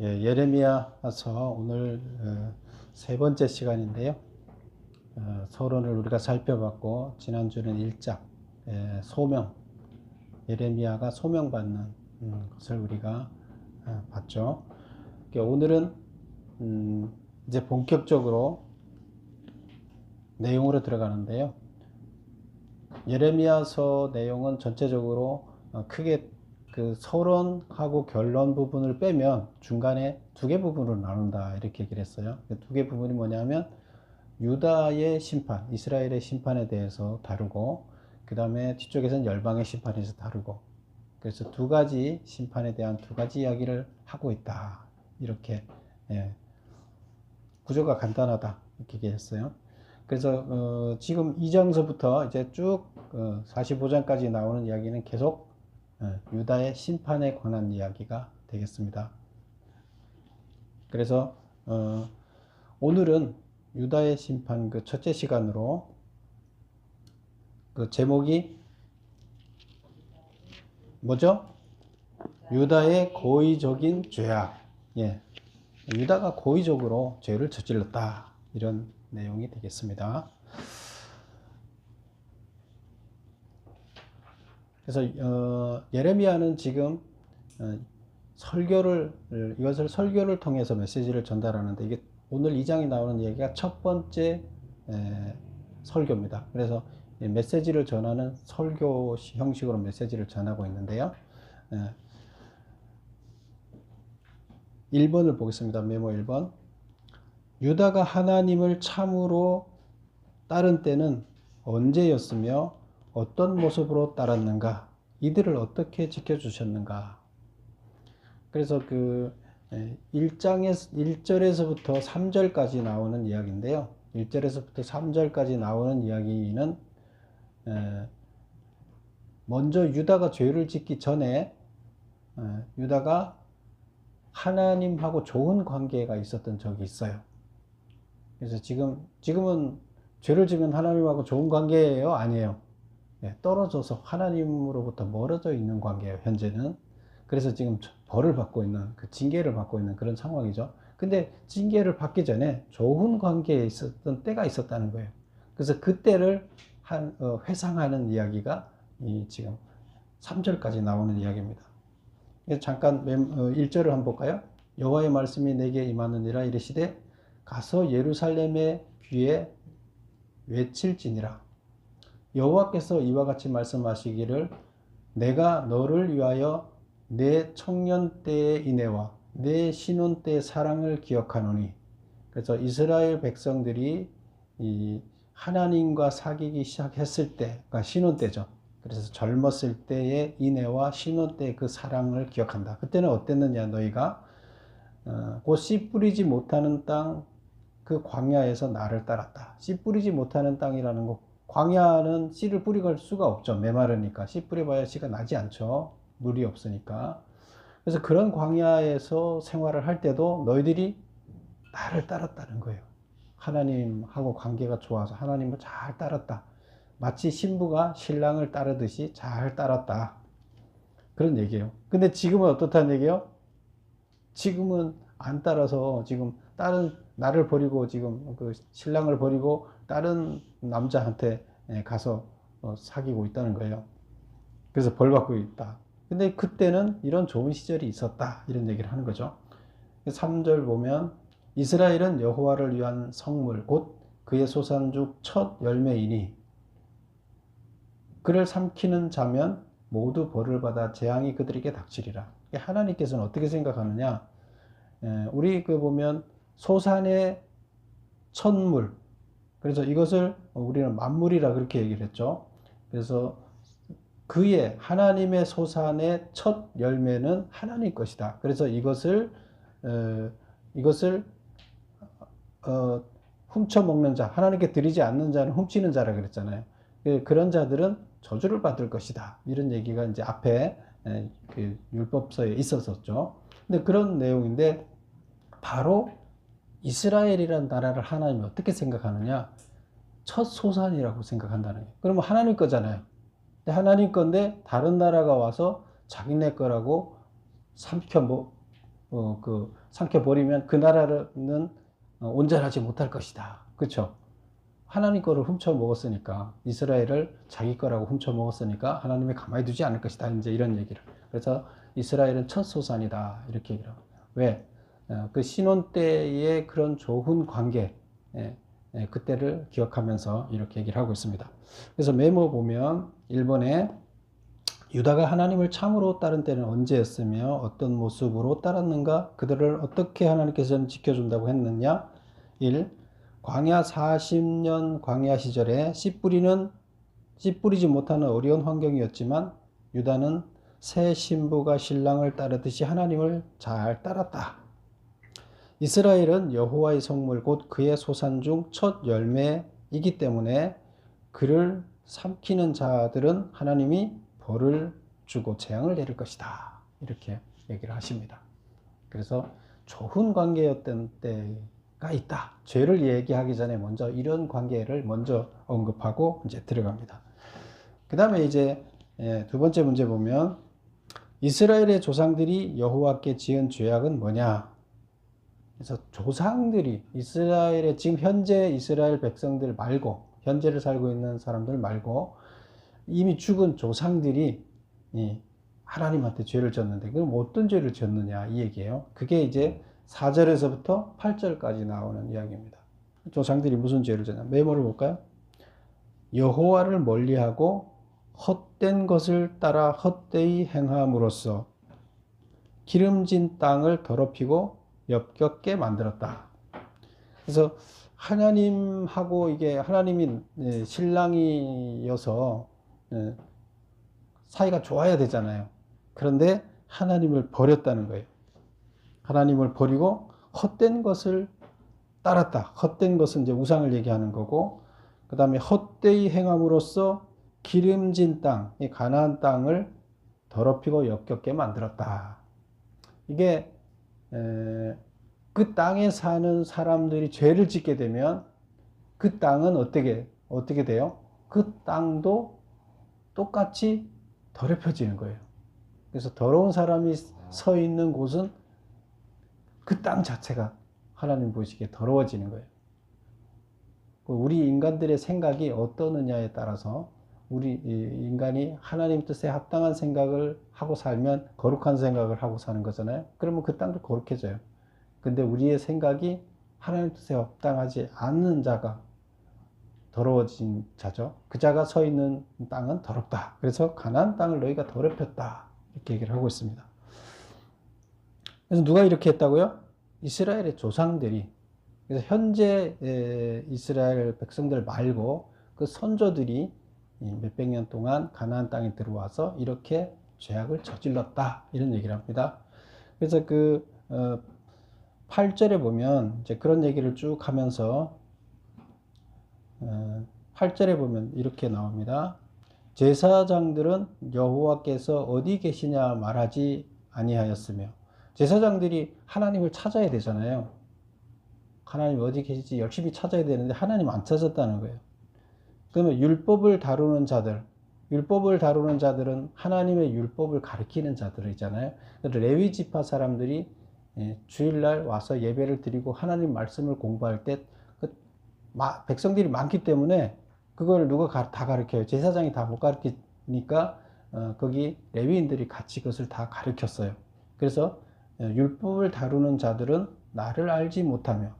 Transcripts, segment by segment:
예, 예레미야서 오늘 세 번째 시간인데요. 서론을 우리가 살펴봤고 지난주는 1장 소명, 예레미야가 소명받는 것을 우리가 봤죠. 오늘은 이제 본격적으로 내용으로 들어가는데요. 예레미야서 내용은 전체적으로 크게 그 서론하고 결론 부분을 빼면 중간에 두 개 부분으로 나눈다 이렇게 얘기를 했어요. 두 개 부분이 뭐냐면 유다의 심판, 이스라엘의 심판에 대해서 다루고 그 다음에 뒤쪽에서는 열방의 심판에 대해서 다루고, 그래서 두 가지 심판에 대한 두 가지 이야기를 하고 있다 이렇게 구조가 간단하다 이렇게 얘기했어요. 그래서 지금 2장서부터 이제 쭉 45장까지 나오는 이야기는 계속 유다의 심판에 관한 이야기가 되겠습니다. 그래서 오늘은 유다의 심판 그 첫째 시간으로 그 제목이 뭐죠? 유다의 고의적인 죄악. 예, 유다가 고의적으로 죄를 저질렀다 이런 내용이 되겠습니다. 그래서 예레미야는 지금 이것을 설교를 통해서 메시지를 전달하는데, 이게 오늘 2장에 나오는 얘기가 첫 번째 설교입니다. 그래서 메시지를 전하는 설교 형식으로 메시지를 전하고 있는데요. 1번을 보겠습니다. 메모 1번. 유다가 하나님을 참으로 따른 때는 언제였으며 어떤 모습으로 따랐는가? 이들을 어떻게 지켜주셨는가? 그래서 그 1절에서부터 3절까지 나오는 이야기인데요. 1절에서부터 3절까지 나오는 이야기는 먼저 유다가 죄를 짓기 전에 유다가 하나님하고 좋은 관계가 있었던 적이 있어요. 그래서 지금은 죄를 지면 하나님하고 좋은 관계예요? 아니에요. 떨어져서 하나님으로부터 멀어져 있는 관계예요, 현재는. 그래서 지금 벌을 받고 있는, 그 징계를 받고 있는 그런 상황이죠. 근데 징계를 받기 전에 좋은 관계에 있었던 때가 있었다는 거예요. 그래서 그때를 회상하는 이야기가 지금 3절까지 나오는 이야기입니다. 잠깐 1절을 한번 볼까요? 여호와의 말씀이 내게 임하느니라 이르시되 가서 예루살렘의 귀에 외칠지니라. 여호와께서 이와 같이 말씀하시기를 내가 너를 위하여 내 청년 때의 인애와 내 신혼 때의 사랑을 기억하노니. 그래서 이스라엘 백성들이 이 하나님과 사귀기 시작했을 때가 신혼 때죠. 그래서 젊었을 때의 인애와 신혼 때의 그 사랑을 기억한다. 그때는 어땠느냐? 너희가 곧 씨 뿌리지 못하는 땅 그 광야에서 나를 따랐다. 씨 뿌리지 못하는 땅이라는 거, 광야는 씨를 뿌리갈 수가 없죠. 메마르니까. 씨 뿌려봐야 씨가 나지 않죠. 물이 없으니까. 그래서 그런 광야에서 생활을 할 때도 너희들이 나를 따랐다는 거예요. 하나님하고 관계가 좋아서 하나님을 잘 따랐다. 마치 신부가 신랑을 따르듯이 잘 따랐다. 그런 얘기예요. 근데 지금은 어떻다는 얘기예요? 지금은 안 따라서 지금 나를 버리고 지금 그 신랑을 버리고 다른 남자한테 가서 사귀고 있다는 거예요. 그래서 벌 받고 있다. 근데 그때는 이런 좋은 시절이 있었다. 이런 얘기를 하는 거죠. 3절 보면 이스라엘은 여호와를 위한 성물 곧 그의 소산죽 첫 열매이니 그를 삼키는 자면 모두 벌을 받아 재앙이 그들에게 닥치리라. 하나님께서는 어떻게 생각하느냐? 우리 그 보면 소산의 첫물, 그래서 이것을 우리는 만물이라 그렇게 얘기를 했죠. 그래서 그의 하나님의 소산의 첫 열매는 하나님 것이다. 그래서 이것을 훔쳐 먹는 자, 하나님께 드리지 않는 자는 훔치는 자라 그랬잖아요. 그런 자들은 저주를 받을 것이다. 이런 얘기가 이제 앞에 그 율법서에 있었었죠. 근데 그런 내용인데 바로 이스라엘이라는 나라를 하나님이 어떻게 생각하느냐? 첫 소산이라고 생각한다는 거예요. 그러면 하나님 거잖아요. 하나님 건데 다른 나라가 와서 자기네 거라고 삼켜 삼켜버리면 그 나라는 온전하지 못할 것이다. 그렇죠? 하나님 거를 훔쳐 먹었으니까, 이스라엘을 자기 거라고 훔쳐 먹었으니까 하나님이 가만히 두지 않을 것이다. 이제 이런 얘기를. 그래서 이스라엘은 첫 소산이다. 이렇게 얘기를 합니다. 왜? 그 신혼 때의 그런 좋은 관계, 그때를 기억하면서 이렇게 얘기를 하고 있습니다. 그래서 메모 보면 1번에 유다가 하나님을 참으로 따른 때는 언제였으며 어떤 모습으로 따랐는가? 그들을 어떻게 하나님께서는 지켜준다고 했느냐? 1. 광야 40년 광야 시절에 씨 뿌리지 못하는 어려운 환경이었지만 유다는 새 신부가 신랑을 따르듯이 하나님을 잘 따랐다. 이스라엘은 여호와의 성물 곧 그의 소산 중 첫 열매이기 때문에 그를 삼키는 자들은 하나님이 벌을 주고 재앙을 내릴 것이다. 이렇게 얘기를 하십니다. 그래서 좋은 관계였던 때가 있다. 죄를 얘기하기 전에 먼저 이런 관계를 먼저 언급하고 이제 들어갑니다. 그 다음에 이제 두 번째 문제 보면 이스라엘의 조상들이 여호와께 지은 죄악은 뭐냐? 그래서 조상들이 이스라엘의 지금 현재 이스라엘 백성들 말고 현재를 살고 있는 사람들 말고 이미 죽은 조상들이 하나님한테 죄를 졌는데 그럼 어떤 죄를 졌느냐 이 얘기예요. 그게 이제 4절에서부터 8절까지 나오는 이야기입니다. 조상들이 무슨 죄를 졌냐 메모를 볼까요? 여호와를 멀리하고 헛된 것을 따라 헛되이 행함으로써 기름진 땅을 더럽히고 역겹게 만들었다. 그래서 하나님하고 이게 하나님이 신랑이어서 사이가 좋아야 되잖아요. 그런데 하나님을 버렸다는 거예요. 하나님을 버리고 헛된 것을 따랐다. 헛된 것은 이제 우상을 얘기하는 거고, 그 다음에 헛되이 행함으로써 기름진 땅, 이 가나안 땅을 더럽히고 역겹게 만들었다. 이게 그 땅에 사는 사람들이 죄를 짓게 되면 그 땅은 어떻게 돼요? 그 땅도 똑같이 더럽혀지는 거예요. 그래서 더러운 사람이 서 있는 곳은 그 땅 자체가 하나님 보시기에 더러워지는 거예요. 우리 인간들의 생각이 어떠느냐에 따라서 우리 인간이 하나님 뜻에 합당한 생각을 하고 살면 거룩한 생각을 하고 사는 거잖아요. 그러면 그 땅도 거룩해져요. 근데 우리의 생각이 하나님 뜻에 합당하지 않는 자가 더러워진 자죠. 그 자가 서 있는 땅은 더럽다. 그래서 가나안 땅을 너희가 더럽혔다. 이렇게 얘기를 하고 있습니다. 그래서 누가 이렇게 했다고요? 이스라엘의 조상들이. 그래서 현재 이스라엘 백성들 말고 그 선조들이 몇백 년 동안 가나안 땅에 들어와서 이렇게 죄악을 저질렀다. 이런 얘기를 합니다. 그래서 8절에 보면 이제 그런 얘기를 쭉 하면서 8절에 보면 이렇게 나옵니다. 제사장들은 여호와께서 어디 계시냐 말하지 아니하였으며 제사장들이 하나님을 찾아야 되잖아요. 하나님 어디 계시지 열심히 찾아야 되는데 하나님 안 찾았다는 거예요. 그러면 율법을 다루는 자들은 하나님의 율법을 가르치는 자들이잖아요. 레위 지파 사람들이 주일날 와서 예배를 드리고 하나님 말씀을 공부할 때 백성들이 많기 때문에 그걸 누가 다 가르쳐요. 제사장이 다 못 가르치니까 거기 레위인들이 같이 그것을 다 가르쳤어요. 그래서 율법을 다루는 자들은 나를 알지 못하며,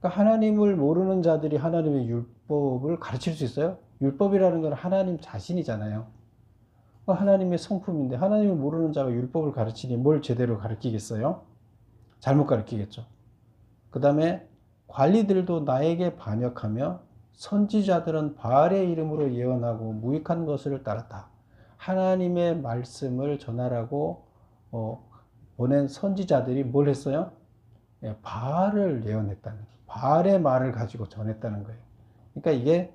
그러니까 하나님을 모르는 자들이 하나님의 율법을 가르칠 수 있어요? 율법이라는 건 하나님 자신이잖아요. 하나님의 성품인데 하나님을 모르는 자가 율법을 가르치니 뭘 제대로 가르치겠어요? 잘못 가르치겠죠. 그 다음에 관리들도 나에게 반역하며 선지자들은 바알의 이름으로 예언하고 무익한 것을 따랐다. 하나님의 말씀을 전하라고 보낸 선지자들이 뭘 했어요? 바알을 예언했다는 거예요. 바알의 말을 가지고 전했다는 거예요. 그러니까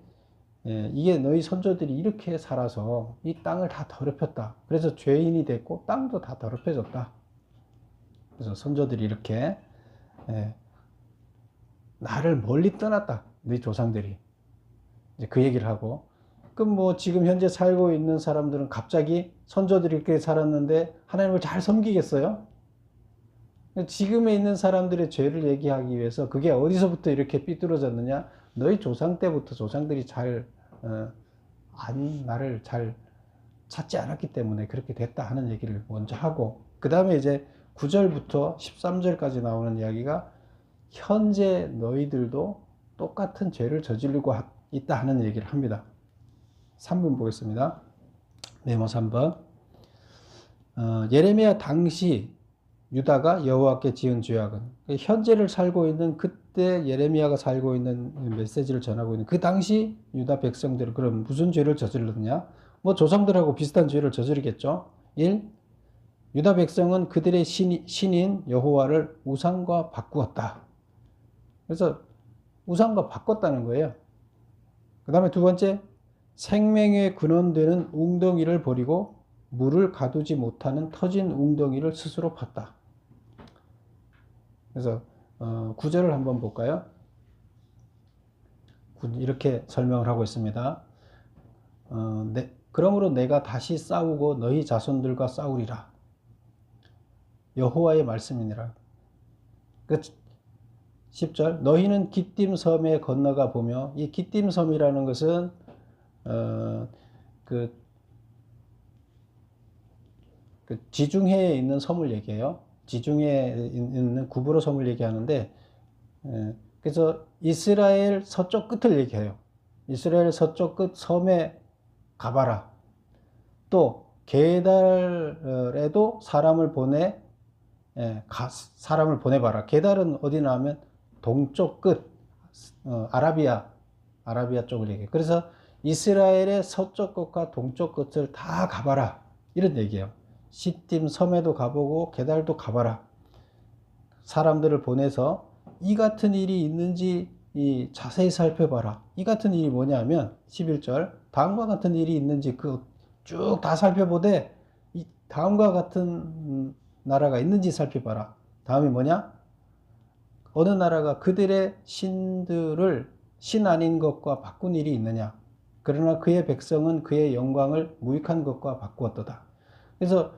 이게 너희 선조들이 이렇게 살아서 이 땅을 다 더럽혔다. 그래서 죄인이 됐고 땅도 다 더럽혀졌다. 그래서 선조들이 이렇게 나를 멀리 떠났다. 너희 조상들이. 이제 그 얘기를 하고, 그럼 뭐 지금 현재 살고 있는 사람들은 갑자기 선조들이 이렇게 살았는데 하나님을 잘 섬기겠어요? 지금에 있는 사람들의 죄를 얘기하기 위해서 그게 어디서부터 이렇게 삐뚤어졌느냐? 너희 조상 때부터 조상들이 나를 잘 찾지 않았기 때문에 그렇게 됐다 하는 얘기를 먼저 하고, 그 다음에 이제 9절부터 13절까지 나오는 이야기가 현재 너희들도 똑같은 죄를 저지르고 있다 하는 얘기를 합니다. 3번 보겠습니다. 메모 3번. 예레미야 당시 유다가 여호와께 지은 죄악은, 현재를 살고 있는 그때 예레미야가 살고 있는 메시지를 전하고 있는 그 당시 유다 백성들은 그럼 무슨 죄를 저질렀느냐? 뭐 조상들하고 비슷한 죄를 저지르겠죠. 1. 유다 백성은 그들의 신인 여호와를 우상과 바꾸었다. 그래서 우상과 바꿨다는 거예요. 그 다음에 두 번째, 생명의 근원되는 웅덩이를 버리고 물을 가두지 못하는 터진 웅덩이를 스스로 팠다. 그래서 9절을 한번 볼까요? 이렇게 설명을 하고 있습니다. 그러므로 내가 다시 싸우고 너희 자손들과 싸우리라. 여호와의 말씀이니라. 10절, 너희는 기띔 섬에 건너가 보며, 이 기띔 섬이라는 것은 그 지중해에 있는 섬을 얘기해요. 지중해에 있는 구브로 섬을 얘기하는데, 그래서 이스라엘 서쪽 끝을 얘기해요. 이스라엘 서쪽 끝 섬에 가봐라. 또 게달에도 사람을 보내봐라. 게달은 어디나 하면 동쪽 끝, 아라비아 쪽을 얘기해요. 그래서 이스라엘의 서쪽 끝과 동쪽 끝을 다 가봐라, 이런 얘기예요. 시딤 섬에도 가보고 게달도 가봐라. 사람들을 보내서 이 같은 일이 있는지 자세히 살펴봐라. 이 같은 일이 뭐냐면 11절, 다음과 같은 일이 있는지 쭉 다 살펴보되 이 다음과 같은 나라가 있는지 살펴봐라. 다음이 뭐냐? 어느 나라가 그들의 신들을 신 아닌 것과 바꾼 일이 있느냐? 그러나 그의 백성은 그의 영광을 무익한 것과 바꾸었도다. 그래서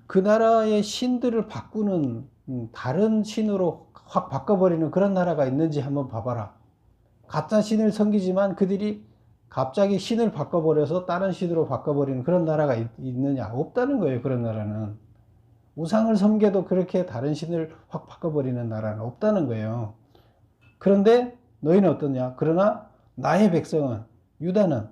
그 나라의 신들을 바꾸는, 다른 신으로 확 바꿔버리는 그런 나라가 있는지 한번 봐봐라. 가짜 신을 섬기지만 그들이 갑자기 신을 바꿔버려서 다른 신으로 바꿔버리는 그런 나라가 있느냐? 없다는 거예요. 그런 나라는. 우상을 섬겨도 그렇게 다른 신을 확 바꿔버리는 나라는 없다는 거예요. 그런데 너희는 어떠냐? 그러나 나의 백성은, 유다는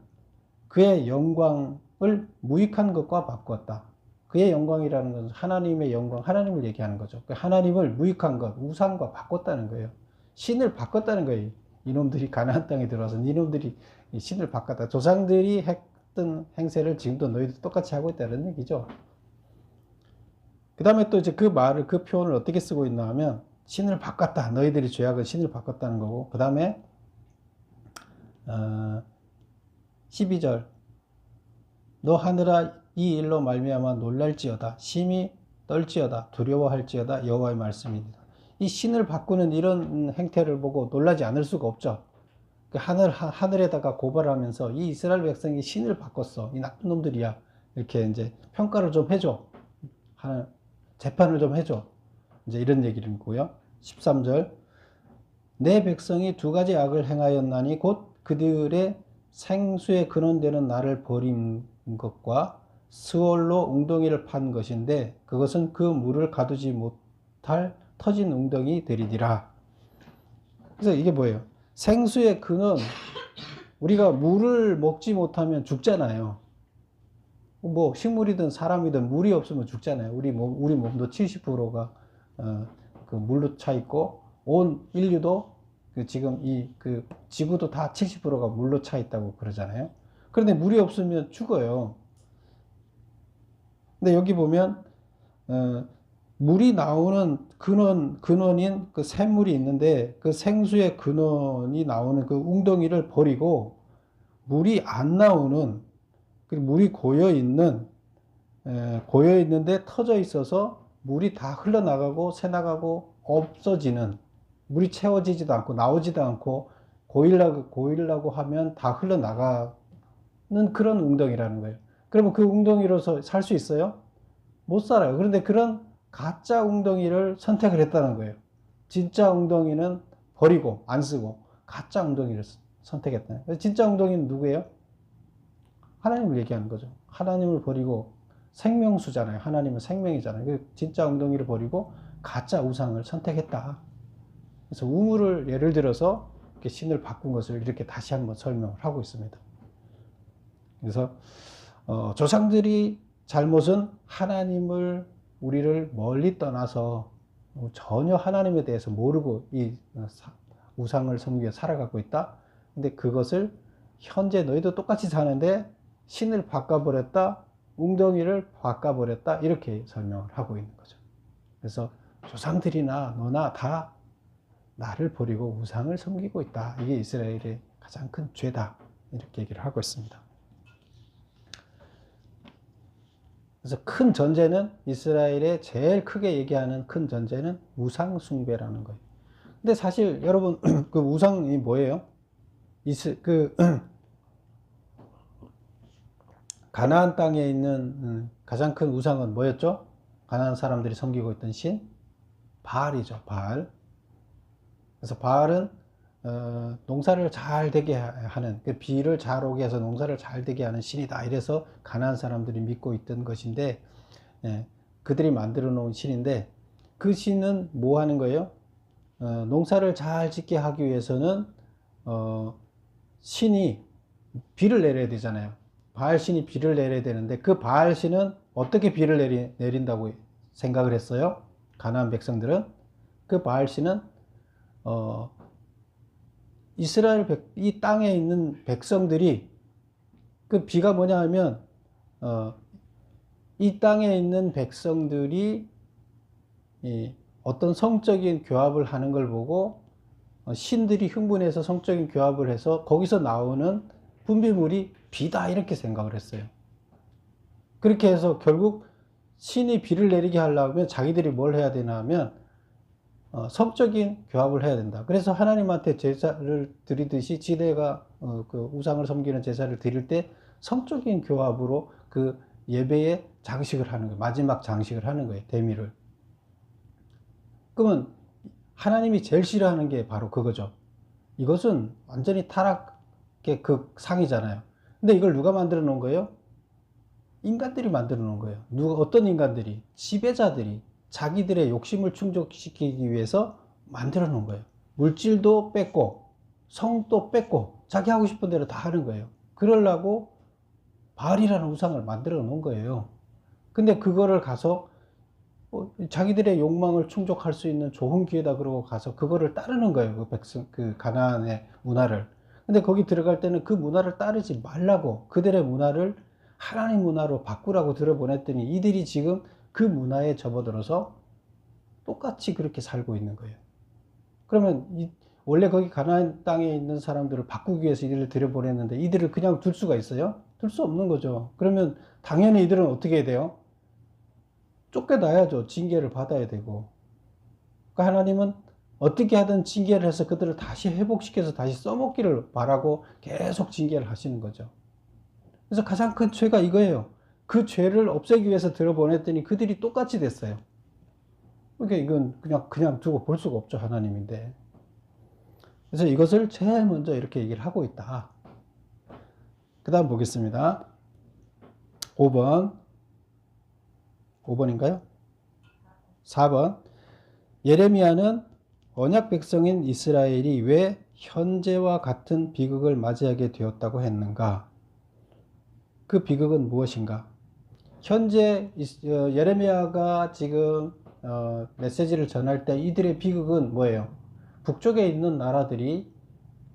그의 영광을 무익한 것과 바꾸었다. 그의 영광이라는 것은 하나님의 영광, 하나님을 얘기하는 거죠. 하나님을 무익한 것, 우상과 바꿨다는 거예요. 신을 바꿨다는 거예요. 이놈들이 가나안 땅에 들어와서 이놈들이 신을 바꿨다. 조상들이 했던 행세를 지금도 너희도 똑같이 하고 있다는 얘기죠. 그 다음에 또 이제 그 표현을 어떻게 쓰고 있나 하면, 신을 바꿨다. 너희들이 죄악은 신을 바꿨다는 거고, 그 다음에 12절, 너 하늘아 이 일로 말미암아 놀랄지어다. 심히 떨지어다. 두려워할지어다. 여호와의 말씀입니다. 이 신을 바꾸는 이런 행태를 보고 놀라지 않을 수가 없죠. 하늘에다가 고발하면서 이 이스라엘 백성이 신을 바꿨어. 이 나쁜 놈들이야. 이렇게 이제 평가를 좀 해줘. 재판을 좀 해줘. 이제 이런 얘기를 있고요. 13절, 내 백성이 두 가지 악을 행하였나니 곧 그들의 생수의 근원되는 나를 버린 것과 스월로 웅덩이를 판 것인데 그것은 그 물을 가두지 못할 터진 웅덩이 되리니라. 그래서 이게 뭐예요? 생수의 근원, 우리가 물을 먹지 못하면 죽잖아요. 뭐 식물이든 사람이든 물이 없으면 죽잖아요. 우리 몸도 70%가 그 물로 차 있고, 온 인류도 지금 지구도 다 70%가 물로 차 있다고 그러잖아요. 그런데 물이 없으면 죽어요. 근데 여기 보면 물이 나오는 근원인 그 샘물이 있는데, 그 생수의 근원이 나오는 그 웅덩이를 버리고 물이 안 나오는, 물이 고여있는데 터져 있어서 물이 다 흘러나가고 새나가고 없어지는, 물이 채워지지도 않고 나오지도 않고 고이려고 하면 다 흘러나가는 그런 웅덩이라는 거예요. 그러면 그 웅덩이로서 살 수 있어요? 못 살아요. 그런데 그런 가짜 웅덩이를 선택을 했다는 거예요. 진짜 웅덩이는 버리고 안 쓰고 가짜 웅덩이를 선택했다. 진짜 웅덩이는 누구예요? 하나님을 얘기하는 거죠. 하나님을 버리고 생명수잖아요. 하나님은 생명이잖아요. 진짜 웅덩이를 버리고 가짜 우상을 선택했다. 그래서 우물을 예를 들어서 이렇게 신을 바꾼 것을 이렇게 다시 한번 설명을 하고 있습니다. 그래서 조상들이 잘못은 하나님을 우리를 멀리 떠나서 전혀 하나님에 대해서 모르고 이 우상을 섬기며 살아가고 있다. 근데 그것을 현재 너희도 똑같이 사는데 신을 바꿔버렸다, 웅덩이를 바꿔버렸다, 이렇게 설명을 하고 있는 거죠. 그래서 조상들이나 너나 다 나를 버리고 우상을 섬기고 있다. 이게 이스라엘의 가장 큰 죄다. 이렇게 얘기를 하고 있습니다. 그래서 큰 전제는, 이스라엘의 제일 크게 얘기하는 큰 전제는 우상 숭배라는 거예요. 근데 사실 여러분, 그 우상이 뭐예요? 가나안 땅에 있는 가장 큰 우상은 뭐였죠? 가나안 사람들이 섬기고 있던 신? 바알이죠, 바알. 그래서 바알은 농사를 잘 되게 하는, 그 비를 잘 오게 해서 농사를 잘 되게 하는 신이다. 이래서 가나안 사람들이 믿고 있던 것인데, 그들이 만들어 놓은 신인데, 그 신은 뭐 하는 거예요? 농사를 잘 짓게 하기 위해서는 신이 비를 내려야 되잖아요. 바알 신이 비를 내려야 되는데, 그 바알 신은 어떻게 비를 내린다고 생각을 했어요? 가나안 백성들은. 그 바알 신은 이스라엘 이 땅에 있는 백성들이, 그 비가 뭐냐 하면 이 땅에 있는 백성들이 어떤 성적인 교합을 하는 걸 보고 신들이 흥분해서 성적인 교합을 해서 거기서 나오는 분비물이 비다, 이렇게 생각을 했어요. 그렇게 해서 결국 신이 비를 내리게 하려면 자기들이 뭘 해야 되나 하면 성적인 교합을 해야 된다. 그래서 하나님한테 제사를 드리듯이 지대가 그 우상을 섬기는 제사를 드릴 때 성적인 교합으로 그 예배에 장식을 하는 거예요. 마지막 장식을 하는 거예요. 대미를. 그러면 하나님이 제일 싫어하는 게 바로 그거죠. 이것은 완전히 타락의 극상이잖아요. 근데 이걸 누가 만들어 놓은 거예요? 인간들이 만들어 놓은 거예요. 어떤 인간들이? 지배자들이 자기들의 욕심을 충족시키기 위해서 만들어 놓은 거예요. 물질도 뺏고 성도 뺏고 자기 하고 싶은 대로 다 하는 거예요. 그러려고 바알이라는 우상을 만들어 놓은 거예요. 근데 그거를 가서 자기들의 욕망을 충족할 수 있는 좋은 기회다 그러고 가서 그거를 따르는 거예요. 그 가나안의 문화를. 근데 거기 들어갈 때는 그 문화를 따르지 말라고, 그들의 문화를 하나님 문화로 바꾸라고 들어보냈더니 이들이 지금 그 문화에 접어들어서 똑같이 그렇게 살고 있는 거예요. 그러면 원래 거기 가나안 땅에 있는 사람들을 바꾸기 위해서 이들을 들여보냈는데 이들을 그냥 둘 수가 있어요? 둘 수 없는 거죠. 그러면 당연히 이들은 어떻게 해야 돼요? 쫓겨나야죠. 징계를 받아야 되고. 그러니까 하나님은 어떻게 하든 징계를 해서 그들을 다시 회복시켜서 다시 써먹기를 바라고 계속 징계를 하시는 거죠. 그래서 가장 큰 죄가 이거예요. 그 죄를 없애기 위해서 들어보냈더니 그들이 똑같이 됐어요. 그러니까 이건 그냥 두고 볼 수가 없죠. 하나님인데. 그래서 이것을 제일 먼저 이렇게 얘기를 하고 있다. 그 다음 보겠습니다. 5번인가요? 4번. 예레미야는 언약 백성인 이스라엘이 왜 현재와 같은 비극을 맞이하게 되었다고 했는가? 그 비극은 무엇인가? 현재 예레미야가 지금 메시지를 전할 때 이들의 비극은 뭐예요? 북쪽에 있는 나라들이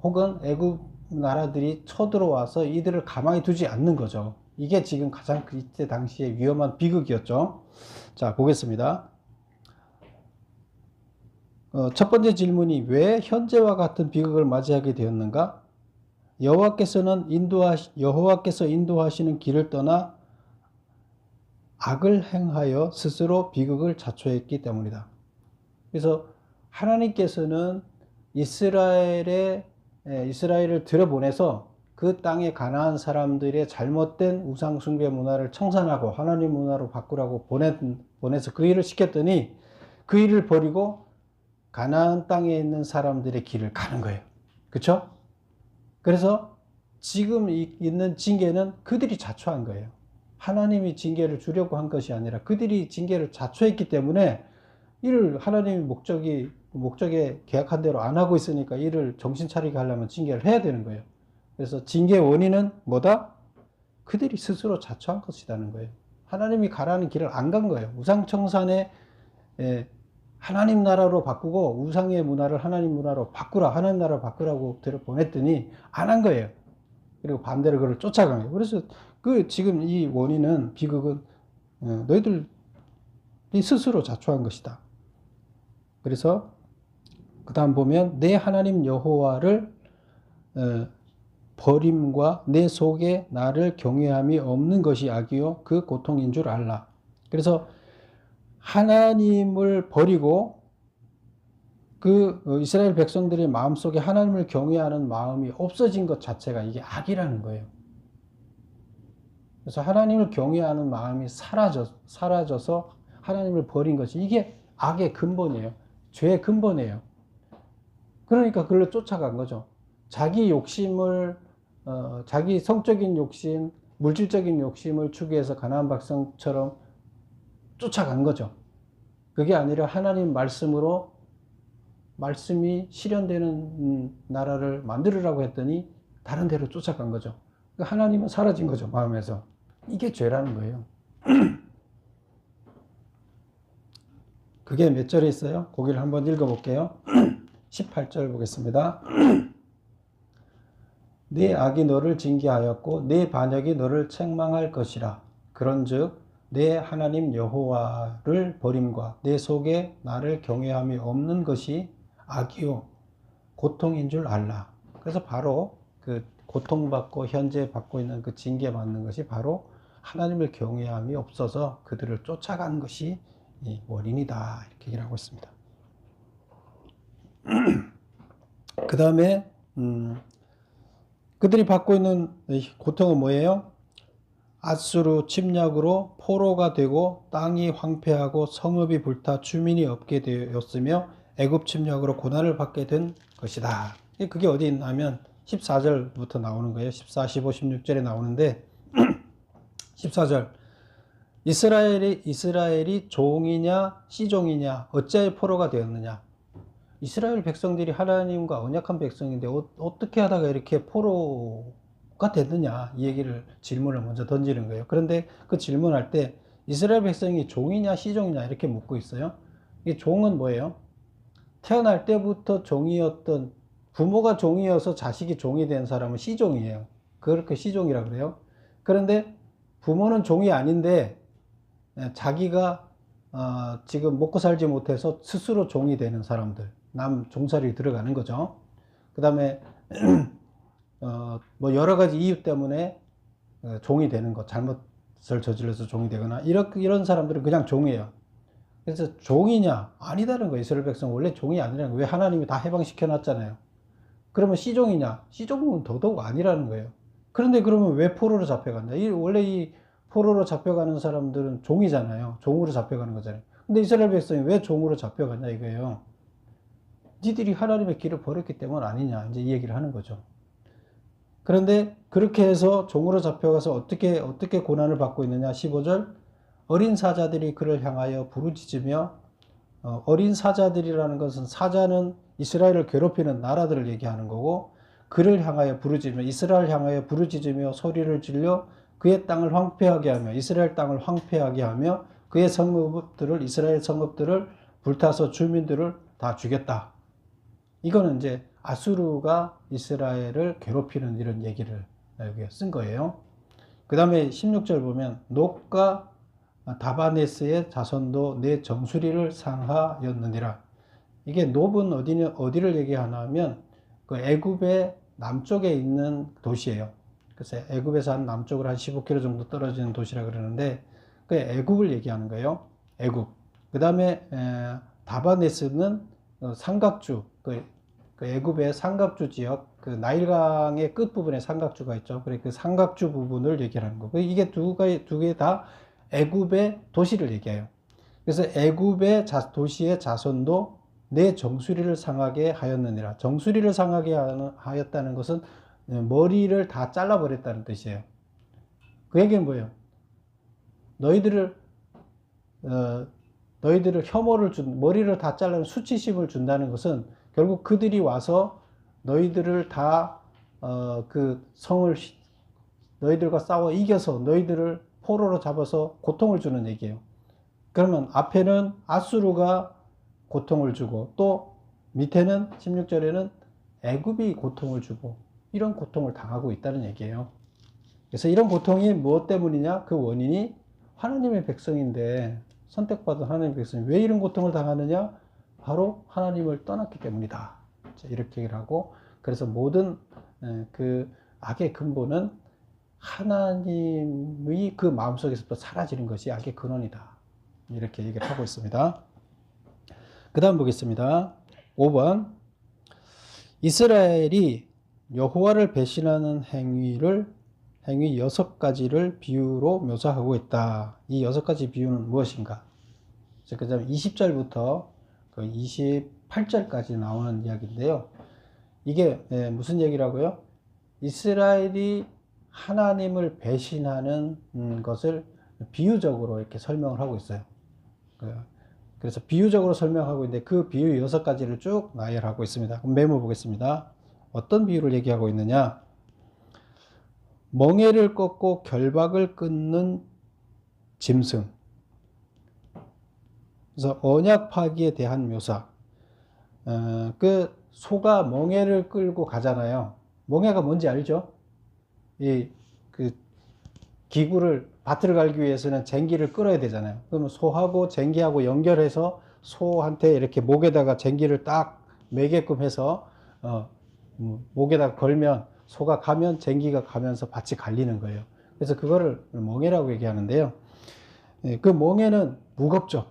혹은 애굽 나라들이 쳐들어와서 이들을 가만히 두지 않는 거죠. 이게 지금 가장 그때 당시에 위험한 비극이었죠. 자, 보겠습니다. 첫 번째 질문이 왜 현재와 같은 비극을 맞이하게 되었는가? 여호와께서 인도하시는 길을 떠나 악을 행하여 스스로 비극을 자초했기 때문이다. 그래서 하나님께서는 이스라엘을 들여보내서 그 땅에 가나안 사람들의 잘못된 우상 숭배 문화를 청산하고 하나님 문화로 바꾸라고 보낸 보내서 그 일을 시켰더니 그 일을 버리고 가나안 땅에 있는 사람들의 길을 가는 거예요. 그렇죠? 그래서 지금 있는 징계는 그들이 자초한 거예요. 하나님이 징계를 주려고 한 것이 아니라 그들이 징계를 자초했기 때문에 이를 하나님의 목적에 계약한 대로 안 하고 있으니까 이를 정신 차리게 하려면 징계를 해야 되는 거예요. 그래서 징계의 원인은 뭐다? 그들이 스스로 자초한 것이라는 거예요. 하나님이 가라는 길을 안 간 거예요. 우상청산에 하나님 나라로 바꾸고 우상의 문화를 하나님 문화로 바꾸라, 하나님 나라로 바꾸라고 보냈더니 안 한 거예요. 그리고 반대로 그를 쫓아간 거예요. 그래서 지금 이 원인은, 비극은 너희들이 스스로 자초한 것이다. 그래서 그 다음 보면 내 하나님 여호와를 버림과 내 속에 나를 경외함이 없는 것이 악이요 그 고통인 줄 알라. 그래서 하나님을 버리고 이스라엘 백성들의 마음속에 하나님을 경외하는 마음이 없어진 것 자체가 이게 악이라는 거예요. 그래서 하나님을 경외하는 마음이 사라져서 하나님을 버린 것이, 이게 악의 근본이에요. 죄의 근본이에요. 그러니까 그걸로 쫓아간 거죠. 자기 욕심을 자기 성적인 욕심, 물질적인 욕심을 추구해서 가나안 백성처럼 쫓아간 거죠. 그게 아니라 하나님 말씀이 실현되는 나라를 만들으라고 했더니 다른 데로 쫓아간 거죠. 그러니까 하나님은 사라진 거죠, 마음에서. 이게 죄라는 거예요. 그게 몇 절에 있어요? 거기를 한번 읽어볼게요. 18절 보겠습니다. 네 악이 너를 징계하였고 네 반역이 너를 책망할 것이라. 그런즉 내 하나님 여호와를 버림과 내 속에 나를 경외함이 없는 것이 악이요 고통인 줄 알라. 그래서 바로 그 고통받고 현재 받고 있는 그 징계받는 것이 바로 하나님을 경외함이 없어서 그들을 쫓아간 것이 이 원인이다, 이렇게 얘기를 하고 있습니다. 그 다음에 그들이 받고 있는 고통은 뭐예요? 아수르 침략으로 포로가 되고 땅이 황폐하고 성읍이 불타 주민이 없게 되었으며 애굽 침략으로 고난을 받게 된 것이다. 그게 어디 있냐면 14절부터 나오는 거예요. 14, 15, 16절에 나오는데 14절 이스라엘이 종이냐 시종이냐 어찌하여 포로가 되었느냐. 이스라엘 백성들이 하나님과 언약한 백성인데 어떻게 하다가 이렇게 포로가 됐느냐, 이 질문을 먼저 던지는 거예요. 그런데 그 질문할 때 이스라엘 백성이 종이냐 시종이냐 이렇게 묻고 있어요. 이 종은 뭐예요? 태어날 때부터 종이었던, 부모가 종이어서 자식이 종이 된 사람은 시종이에요. 그렇게 시종이라 그래요. 그런데 부모는 종이 아닌데 자기가 지금 먹고 살지 못해서 스스로 종이 되는 사람들, 남 종살이 들어가는 거죠. 그 다음에 뭐 여러 가지 이유 때문에 종이 되는 것, 잘못을 저질러서 종이 되거나 이런 사람들은 그냥 종이에요. 그래서 종이냐? 아니다는 거예요. 이스라엘 백성 원래 종이 아니라는 거예요. 왜? 하나님이 다 해방시켜 놨잖아요. 그러면 시종이냐? 시종은 더더욱 아니라는 거예요. 그런데 그러면 왜 포로로 잡혀갔냐? 원래 이 포로로 잡혀가는 사람들은 종이잖아요. 종으로 잡혀가는 거잖아요. 근데 이스라엘 백성이 왜 종으로 잡혀갔냐 이거예요. 니들이 하나님의 길을 버렸기 때문 아니냐, 이제 이 얘기를 하는 거죠. 그런데 그렇게 해서 종으로 잡혀가서 어떻게 고난을 받고 있느냐. 15절 어린 사자들이 그를 향하여 부르짖으며, 어린 사자들이라는 것은, 사자는 이스라엘을 괴롭히는 나라들을 얘기하는 거고, 그를 향하여 부르짖으며, 이스라엘 향하여 부르짖으며 소리를 질려 그의 땅을 황폐하게 하며, 이스라엘 땅을 황폐하게 하며 그의 성읍들을, 이스라엘 성읍들을 불타서 주민들을 다 죽였다. 이거는 이제 아수르가 이스라엘을 괴롭히는 이런 얘기를 여기에 쓴 거예요. 그 다음에 16절 보면 녹과 다바네스의 자손도 내 정수리를 상하였느니라. 이게 녹은 어디를 얘기하냐면 그 애굽의 남쪽에 있는 도시예요. 그래서 애굽에서 한 남쪽으로 한 15km 정도 떨어지는 도시라 그러는데 그 애굽을 얘기하는 거예요. 애굽. 그 다음에 다바네스는 삼각주, 그 애굽의 삼각주 지역, 그 나일강의 끝부분에 삼각주가 있죠. 그래 그 삼각주 부분을 얘기하는 거고, 이게 두 개 다 애굽의 도시를 얘기해요. 그래서 애굽의 도시의 자손도 내 정수리를 상하게 하였느니라. 정수리를 상하게 하였다는 것은 머리를 다 잘라버렸다는 뜻이에요. 그 얘기는 뭐예요? 너희들을 혐오를 머리를 다 잘라는 수치심을 준다는 것은 결국 그들이 와서 너희들을 다 그 성을 너희들과 싸워 이겨서 너희들을 포로로 잡아서 고통을 주는 얘기예요. 그러면 앞에는 아수르가 고통을 주고 또 밑에는 16절에는 애굽이 고통을 주고 이런 고통을 당하고 있다는 얘기예요. 그래서 이런 고통이 무엇 때문이냐? 그 원인이 하나님의 백성인데, 선택받은 하나님의 백성이 왜 이런 고통을 당하느냐? 바로 하나님을 떠났기 때문이다. 이렇게 얘기를 하고, 그래서 모든 그 악의 근본은 하나님의 그 마음속에서부터 사라지는 것이 악의 근원이다. 이렇게 얘기를 하고 있습니다. 그 다음 보겠습니다. 5번. 이스라엘이 여호와를 배신하는 행위 6가지를 비유로 묘사하고 있다. 이 6가지 비유는 무엇인가? 그 다음에 20절부터 28절까지 나오는 이야기인데요. 이게 무슨 얘기라고요? 이스라엘이 하나님을 배신하는 것을 비유적으로 이렇게 설명을 하고 있어요. 그래서 비유적으로 설명하고 있는데 그 비유 6가지를 쭉 나열하고 있습니다. 그럼 메모 보겠습니다. 어떤 비유를 얘기하고 있느냐? 멍에를 꺾고 결박을 끊는 짐승. 그래서 언약 파기에 대한 묘사. 그 소가 멍에를 끌고 가잖아요. 멍에가 뭔지 알죠? 그 밭을 갈기 위해서는 쟁기를 끌어야 되잖아요. 그러면 소하고 쟁기하고 연결해서 소한테 이렇게 목에다가 쟁기를 딱 매게끔 해서 목에다가 걸면 소가 가면 쟁기가 가면서 밭이 갈리는 거예요. 그래서 그거를 멍에라고 얘기하는데요. 그 멍에는 무겁죠.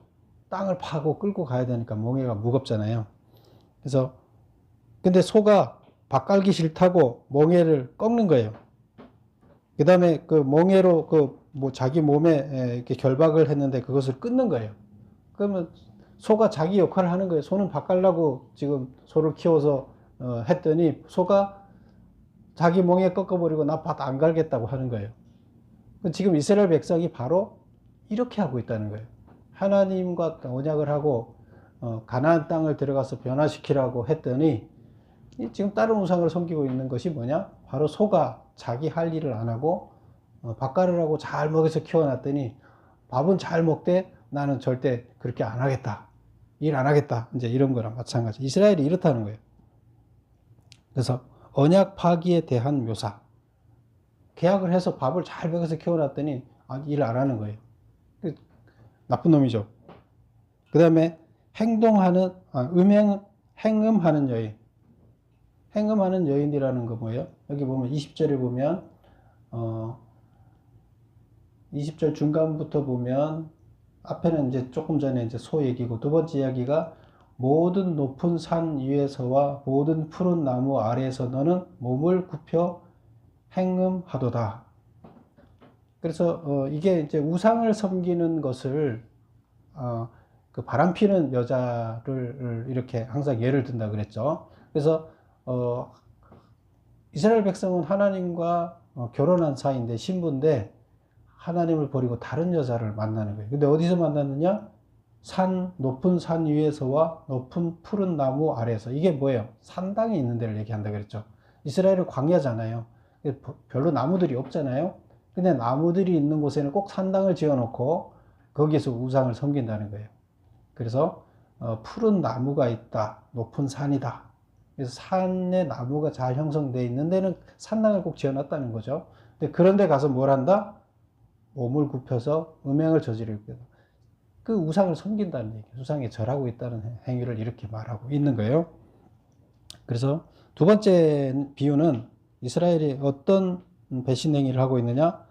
땅을 파고 끌고 가야 되니까 멍에가 무겁잖아요. 그래서 근데 소가 밭 갈기 싫다고 멍에를 꺾는 거예요. 그 다음에 그 멍에로 자기 몸에 이렇게 결박을 했는데 그것을 끊는 거예요. 그러면 소가 자기 역할을 하는 거예요. 소는 밭 갈라고 지금 소를 키워서 했더니 소가 자기 멍에 꺾어버리고 나 밭 안 갈겠다고 하는 거예요. 지금 이스라엘 백성이 바로 이렇게 하고 있다는 거예요. 하나님과 언약을 하고 가나안 땅을 들어가서 변화시키라고 했더니 지금 다른 우상을 섬기고 있는 것이 뭐냐? 바로 소가 자기 할 일을 안 하고 밥 가르라고 잘 먹여서 키워놨더니 밥은 잘 먹되 나는 절대 그렇게 안 하겠다. 일 안 하겠다. 이제 이런 거랑 마찬가지. 이스라엘이 이렇다는 거예요. 그래서 언약 파기에 대한 묘사. 계약을 해서 밥을 잘 먹여서 키워놨더니 일 안 하는 거예요. 나쁜 놈이죠. 그 다음에 행음하는 여인. 행음하는 여인이라는 거 뭐예요? 여기 보면 20절에 보면 20절 중간부터 보면 앞에는 이제 조금 전에 이제 소 얘기고 두 번째 이야기가 모든 높은 산 위에서와 모든 푸른 나무 아래에서 너는 몸을 굽혀 행음하도다. 그래서 이게 이제 우상을 섬기는 것을 그 바람피는 여자를 이렇게 항상 예를 든다 그랬죠. 그래서 이스라엘 백성은 하나님과 결혼한 사이인데 신부인데 하나님을 버리고 다른 여자를 만나는 거예요. 근데 어디서 만났느냐? 높은 산 위에서와 높은 푸른 나무 아래에서. 이게 뭐예요? 산당이 있는 데를 얘기한다 그랬죠. 이스라엘은 광야잖아요. 별로 나무들이 없잖아요. 근데 나무들이 있는 곳에는 꼭 산당을 지어 놓고 거기에서 우상을 섬긴다는 거예요. 그래서 푸른 나무가 있다. 높은 산이다. 그래서 산에 나무가 잘 형성되어 있는 데는 산당을 꼭 지어 놨다는 거죠. 근데 그런 데 가서 뭘 한다? 몸을 굽혀서 음행을 저지르고 그 우상을 섬긴다는 얘기예요. 우상에 절하고 있다는 행위를 이렇게 말하고 있는 거예요. 그래서 두 번째 비유는 이스라엘이 어떤 배신 행위를 하고 있느냐?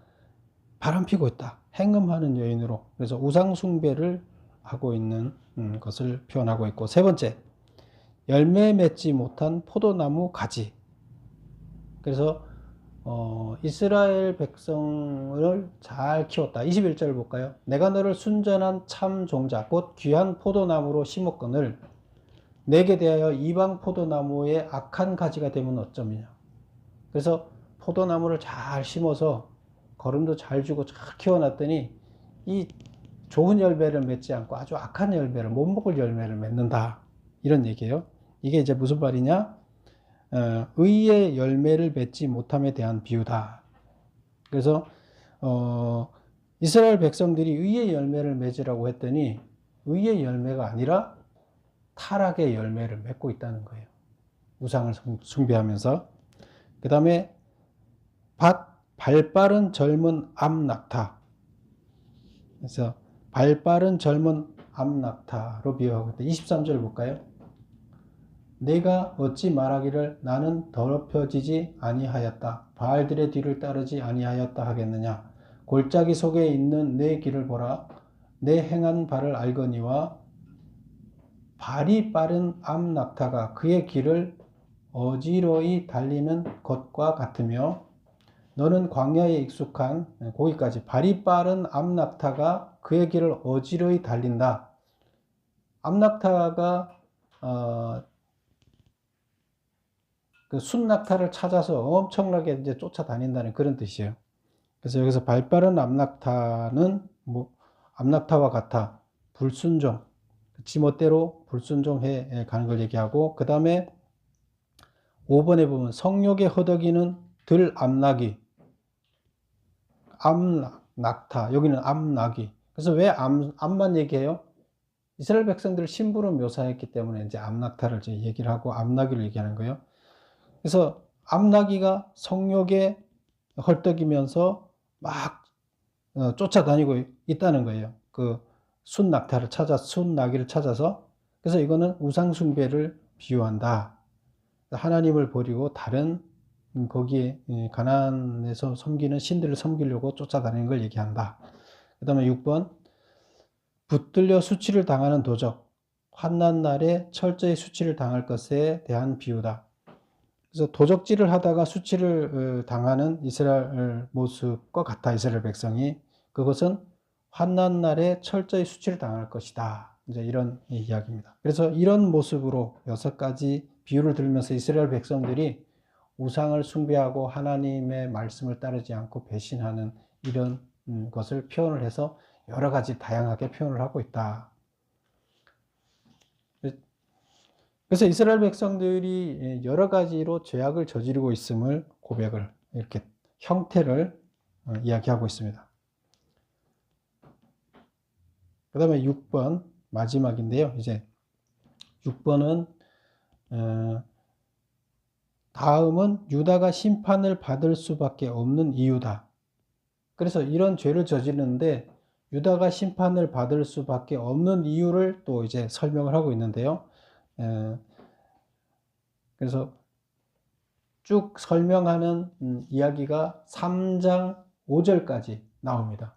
바람피고 있다. 행음하는 여인으로. 그래서 우상 숭배를 하고 있는 것을 표현하고 있고, 세 번째, 열매 맺지 못한 포도나무 가지. 그래서 이스라엘 백성을 잘 키웠다. 21절 볼까요? 내가 너를 순전한 참 종자 곧 귀한 포도나무로 심었거늘 내게 대하여 이방 포도나무의 악한 가지가 되면 어쩌느냐. 그래서 포도나무를 잘 심어서 거름도 잘 주고 잘 키워놨더니 이 좋은 열매를 맺지 않고 아주 악한 열매를, 못 먹을 열매를 맺는다. 이런 얘기예요. 이게 이제 무슨 말이냐? 의의 열매를 맺지 못함에 대한 비유다. 그래서 이스라엘 백성들이 의의 열매를 맺으라고 했더니 의의 열매가 아니라 타락의 열매를 맺고 있다는 거예요. 우상을 숭배하면서. 그 다음에 발빠른 젊은 암낙타. 그래서 발빠른 젊은 암낙타로 비유하고 있다. 23절 볼까요? 내가 어찌 말하기를 나는 더럽혀지지 아니하였다. 바알들의 뒤를 따르지 아니하였다 하겠느냐. 골짜기 속에 있는 내 길을 보라. 내 행한 바를 알거니와 발이 빠른 암낙타가 그의 길을 어지러이 달리는 것과 같으며 너는 광야에 익숙한 거기까지 발이 빠른 암낙타가 그의 길을 어지러이 달린다. 암낙타가 그 순낙타를 찾아서 엄청나게 이제 쫓아다닌다는 그런 뜻이에요. 그래서 여기서 발빠른 암낙타는 뭐 암낙타와 같아 불순종, 지멋대로 불순종해 가는 걸 얘기하고, 그 다음에 5번에 보면 성욕의 허덕이는 들 암낙이, 암낙타, 여기는 암낙이. 그래서 왜 암만 얘기해요? 이스라엘 백성들을 신부로 묘사했기 때문에 이제 암낙타를 이제 얘기를 하고 암낙이를 얘기하는 거예요. 그래서 암낙이가 성욕에 헐떡이면서 막 쫓아다니고 있다는 거예요. 그 순낙타를 순낙이를 찾아서. 그래서 이거는 우상숭배를 비유한다. 하나님을 버리고 다른 거기에 가나안에서 섬기는 신들을 섬기려고 쫓아다니는 걸 얘기한다. 그 다음에 6번 붙들려 수치를 당하는 도적, 환난 날에 철저히 수치를 당할 것에 대한 비유다. 그래서 도적질을 하다가 수치를 당하는 이스라엘 모습과 같아. 이스라엘 백성이. 그것은 환난 날에 철저히 수치를 당할 것이다. 이제 이런 이야기입니다. 그래서 이런 모습으로 6가지 비유를 들으면서 이스라엘 백성들이 우상을 숭배하고 하나님의 말씀을 따르지 않고 배신하는 이런 것을 표현을 해서 여러 가지 다양하게 표현을 하고 있다. 그래서 이스라엘 백성들이 여러 가지로 죄악을 저지르고 있음을 고백을, 이렇게 형태를 이야기하고 있습니다. 그 다음에 6번 마지막인데요. 이제 6번은 다음은 유다가 심판을 받을 수밖에 없는 이유다. 그래서 이런 죄를 저지르는데 유다가 심판을 받을 수밖에 없는 이유를 또 이제 설명을 하고 있는데요. 그래서 쭉 설명하는 이야기가 3장 5절까지 나옵니다.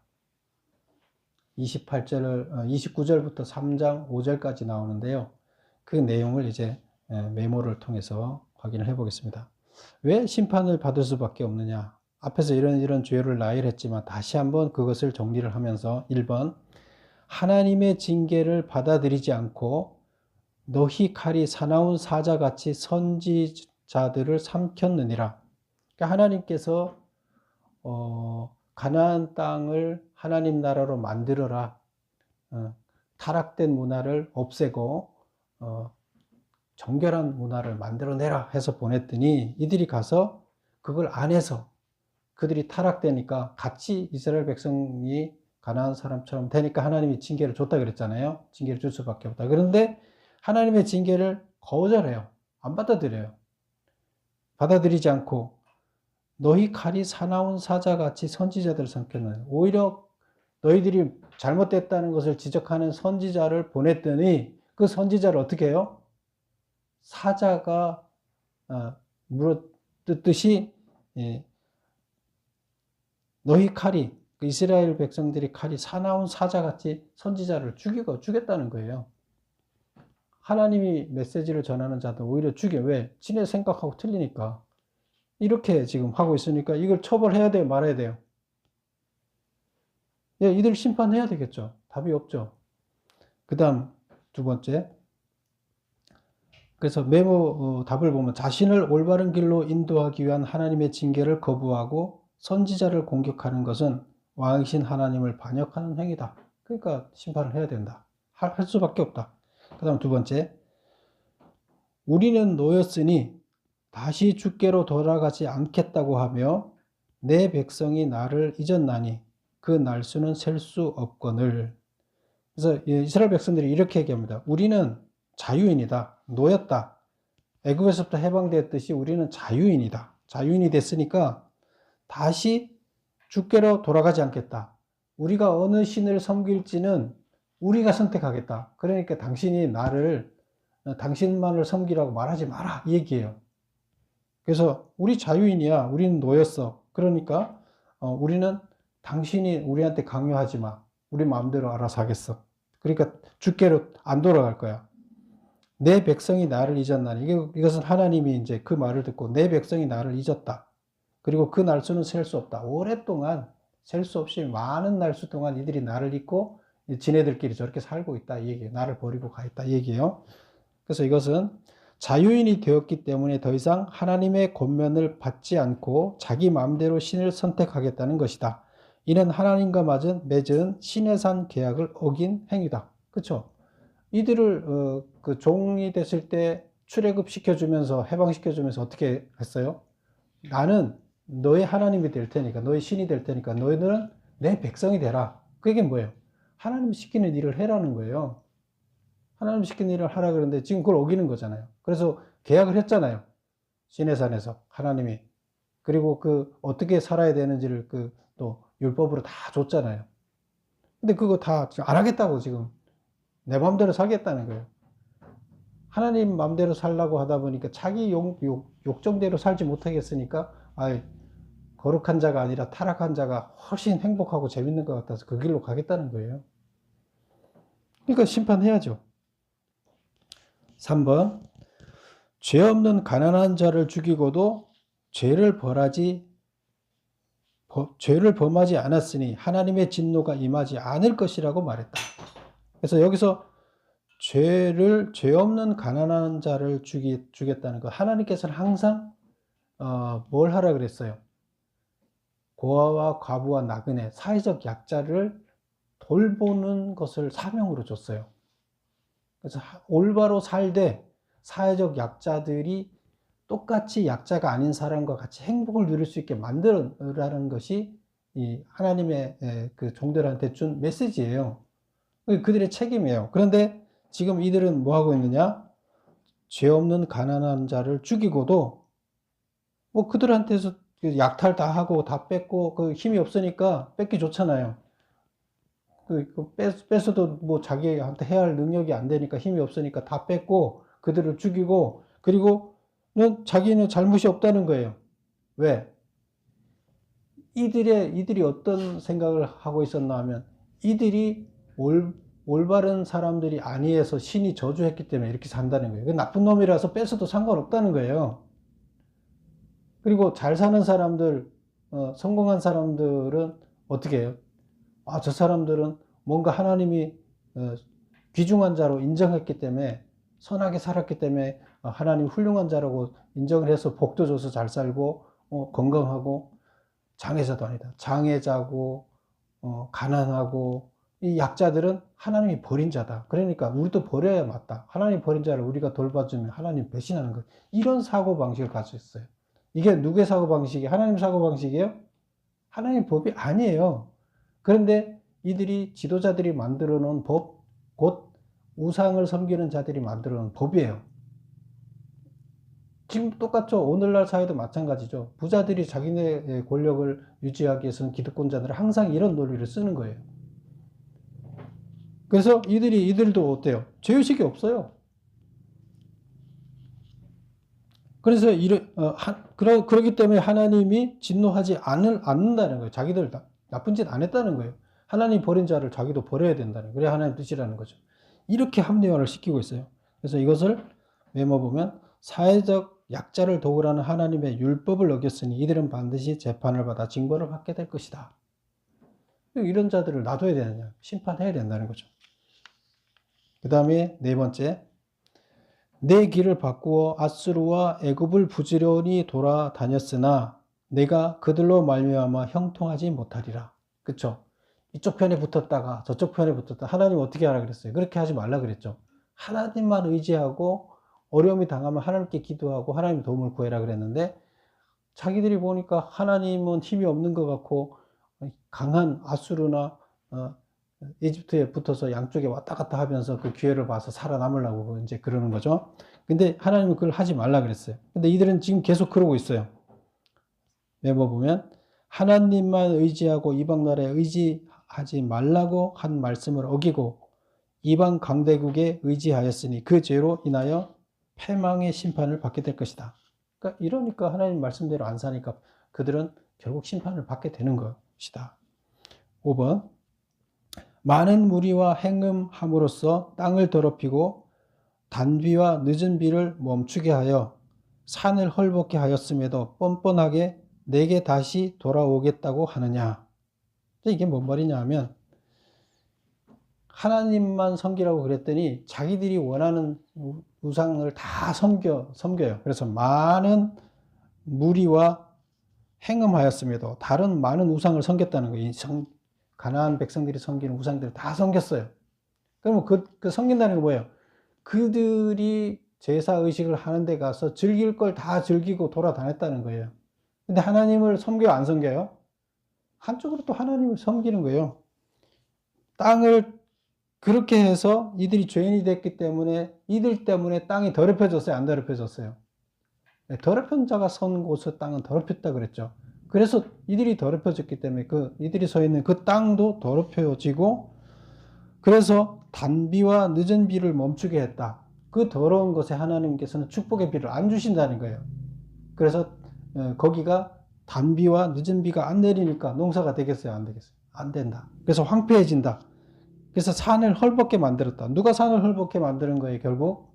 29절부터 3장 5절까지 나오는데요. 그 내용을 이제 메모를 통해서 확인을 해 보겠습니다. 왜 심판을 받을 수밖에 없느냐? 앞에서 이런 죄를 나열했지만 다시 한번 그것을 정리를 하면서 1번 하나님의 징계를 받아들이지 않고 너희 칼이 사나운 사자같이 선지자들을 삼켰느니라. 그러니까 하나님께서 가나안 땅을 하나님 나라로 만들어라. 타락된 문화를 없애고 정결한 문화를 만들어내라 해서 보냈더니 이들이 가서 그걸 안 해서 그들이 타락되니까 같이 이스라엘 백성이 가나안 사람처럼 되니까 하나님이 징계를 줬다 그랬잖아요. 징계를 줄 수밖에 없다. 그런데 하나님의 징계를 거절해요. 안 받아들여요. 받아들이지 않고 너희 칼이 사나운 사자같이 선지자들을 삼켰느냐. 오히려 너희들이 잘못됐다는 것을 지적하는 선지자를 보냈더니 그 선지자를 어떻게 해요? 사자가 물어뜯듯이 너희 칼이, 이스라엘 백성들이 칼이 사나운 사자같이 선지자를 죽였다는 거예요. 하나님이 메시지를 전하는 자들 오히려 죽여. 왜? 지네 생각하고 틀리니까. 이렇게 지금 하고 있으니까 이걸 처벌해야 돼요, 말아야 돼요? 예, 이들 심판해야 되겠죠. 답이 없죠. 그 다음 두 번째. 그래서 메모 답을 보면 자신을 올바른 길로 인도하기 위한 하나님의 징계를 거부하고 선지자를 공격하는 것은 왕이신 하나님을 반역하는 행위다. 그러니까 심판을 해야 된다. 할 수밖에 없다. 그 다음 두 번째. 우리는 놓였으니 다시 주께로 돌아가지 않겠다고 하며 내 백성이 나를 잊었나니 그 날수는 셀 수 없거늘. 그래서 이스라엘 백성들이 이렇게 얘기합니다. 우리는 자유인이다. 놓였다. 애굽에서부터 해방되었듯이 우리는 자유인이다. 자유인이 됐으니까 다시 주께로 돌아가지 않겠다. 우리가 어느 신을 섬길지는 우리가 선택하겠다. 그러니까 당신이 당신만을 섬기라고 말하지 마라. 이 얘기예요. 그래서 우리 자유인이야. 우리는 놓였어. 그러니까 우리는 당신이 우리한테 강요하지 마. 우리 마음대로 알아서 하겠어. 그러니까 주께로 안 돌아갈 거야. 내 백성이 나를 잊었나니. 이것은 하나님이 이제 그 말을 듣고 내 백성이 나를 잊었다. 그리고 그 날수는 셀 수 없다. 오랫동안 셀 수 없이 많은 날수 동안 이들이 나를 잊고 지네들끼리 저렇게 살고 있다. 이 얘기예요. 나를 버리고 가 있다. 이 얘기예요. 그래서 이것은 자유인이 되었기 때문에 더 이상 하나님의 권면을 받지 않고 자기 마음대로 신을 선택하겠다는 것이다. 이는 하나님과 맺은 신해산 계약을 어긴 행위다. 그렇죠? 이들을 그 종이 됐을 때 출애굽 시켜주면서 해방시켜주면서 어떻게 했어요? 나는 너의 하나님이 될 테니까, 너의 신이 될 테니까 너희들은 내 백성이 되라. 그게 뭐예요? 하나님 시키는 일을 해라는 거예요. 하나님 시키는 일을 하라 그러는데 지금 그걸 어기는 거잖아요. 그래서 계약을 했잖아요. 시내산에서 하나님이. 그리고 그 어떻게 살아야 되는지를 또 율법으로 다 줬잖아요. 근데 그거 다 안 하겠다고 지금 내 마음대로 살겠다는 거예요. 하나님 마음대로 살라고 하다 보니까 자기 욕정대로 살지 못하겠으니까 거룩한 자가 아니라 타락한 자가 훨씬 행복하고 재밌는 것 같아서 그 길로 가겠다는 거예요. 그러니까 심판해야죠. 3번. 죄 없는 가난한 자를 죽이고도 죄를 범하지 않았으니 하나님의 진노가 임하지 않을 것이라고 말했다. 그래서 여기서 죄 없는 가난한 자를 죽였다는 거. 하나님께서는 항상 뭘 하라 그랬어요? 고아와 과부와 나그네, 사회적 약자를 돌보는 것을 사명으로 줬어요. 그래서 올바로 살되 사회적 약자들이 똑같이 약자가 아닌 사람과 같이 행복을 누릴 수 있게 만들어라는 것이 이 하나님의 그 종들한테 준 메시지예요. 그들의 책임이에요. 그런데 지금 이들은 뭐 하고 있느냐? 죄 없는 가난한 자를 죽이고도 뭐 그들한테서 약탈 다 하고 다 뺏고 그 힘이 없으니까 뺏기 좋잖아요. 뺏어도 뭐 자기한테 해야 할 능력이 안 되니까 힘이 없으니까 다 뺏고 그들을 죽이고 그리고는 자기는 잘못이 없다는 거예요. 왜? 이들이 어떤 생각을 하고 있었나 하면 이들이 올바른 사람들이 아니해서 신이 저주했기 때문에 이렇게 산다는 거예요. 나쁜 놈이라서 뺏어도 상관없다는 거예요. 그리고 잘 사는 사람들, 성공한 사람들은 어떻게 해요? 저 사람들은 뭔가 하나님이 귀중한 자로 인정했기 때문에 선하게 살았기 때문에 하나님 훌륭한 자라고 인정을 해서 복도 줘서 잘 살고 건강하고 장애자도 아니다. 장애자고 가난하고 이 약자들은 하나님이 버린 자다. 그러니까 우리도 버려야 맞다. 하나님 버린 자를 우리가 돌봐주면 하나님 배신하는 것. 이런 사고방식을 가지고 있어요. 이게 누구의 사고방식이에요? 하나님 사고방식이에요? 하나님 법이 아니에요. 그런데 이들이 지도자들이 만들어 놓은 법, 곧 우상을 섬기는 자들이 만들어 놓은 법이에요. 지금 똑같죠. 오늘날 사회도 마찬가지죠. 부자들이 자기네 권력을 유지하기 위해서는 기득권자들은 항상 이런 논리를 쓰는 거예요. 그래서 이들도 어때요? 죄의식이 없어요. 그래서 그러기 때문에 하나님이 진노하지 않는다는 거예요. 자기들 나쁜 짓 안 했다는 거예요. 하나님 버린 자를 자기도 버려야 된다는 거예요. 그래 하나님 뜻이라는 거죠. 이렇게 합리화를 시키고 있어요. 그래서 이것을 메모 보면 사회적 약자를 도우라는 하나님의 율법을 어겼으니 이들은 반드시 재판을 받아 징벌을 받게 될 것이다. 이런 자들을 놔둬야 되느냐? 심판해야 된다는 거죠. 그 다음에 네 번째, 내 길을 바꾸어 아수르와 애굽을 부지런히 돌아다녔으나 내가 그들로 말미암아 형통하지 못하리라. 그쵸? 이쪽 편에 붙었다가 저쪽 편에 붙었다. 하나님 어떻게 하라 그랬어요? 그렇게 하지 말라 그랬죠. 하나님만 의지하고 어려움이 당하면 하나님께 기도하고 하나님 도움을 구해라 그랬는데 자기들이 보니까 하나님은 힘이 없는 것 같고 강한 아수르나 이집트에 붙어서 양쪽에 왔다 갔다 하면서 그 기회를 봐서 살아남으려고 이제 그러는 거죠. 근데 하나님은 그걸 하지 말라 그랬어요. 근데 이들은 지금 계속 그러고 있어요. 메모 보면 하나님만 의지하고 이방 나라에 의지하지 말라고 한 말씀을 어기고 이방 강대국에 의지하였으니 그 죄로 인하여 패망의 심판을 받게 될 것이다. 그러니까 이러니까 하나님 말씀대로 안 사니까 그들은 결국 심판을 받게 되는 것이다. 5번 많은 무리와 행음함으로써 땅을 더럽히고 단비와 늦은 비를 멈추게 하여 산을 헐벗게 하였음에도 뻔뻔하게 내게 다시 돌아오겠다고 하느냐. 이게 뭔 말이냐 하면 하나님만 섬기라고 그랬더니 자기들이 원하는 우상을 다 섬겨요. 그래서 많은 무리와 행음하였음에도 다른 많은 우상을 섬겼다는 거예요. 가나안 백성들이 섬기는 우상들을 다 섬겼어요. 그러면 그 섬긴다는 게 뭐예요? 그들이 제사의식을 하는 데 가서 즐길 걸 다 즐기고 돌아다녔다는 거예요. 근데 하나님을 섬겨요, 안 섬겨요? 한쪽으로 또 하나님을 섬기는 거예요. 땅을 그렇게 해서 이들이 죄인이 됐기 때문에 이들 때문에 땅이 더럽혀졌어요, 안 더럽혀졌어요? 더럽힌 자가 선 곳의 땅은 더럽혔다 그랬죠. 그래서 이들이 더럽혀졌기 때문에 이들이 서 있는 그 땅도 더럽혀지고 그래서 단비와 늦은 비를 멈추게 했다. 그 더러운 것에 하나님께서는 축복의 비를 안 주신다는 거예요. 그래서 거기가 단비와 늦은 비가 안 내리니까 농사가 되겠어요, 안 되겠어요? 안 된다. 그래서 황폐해진다. 그래서 산을 헐벗게 만들었다. 누가 산을 헐벗게 만드는 거예요, 결국?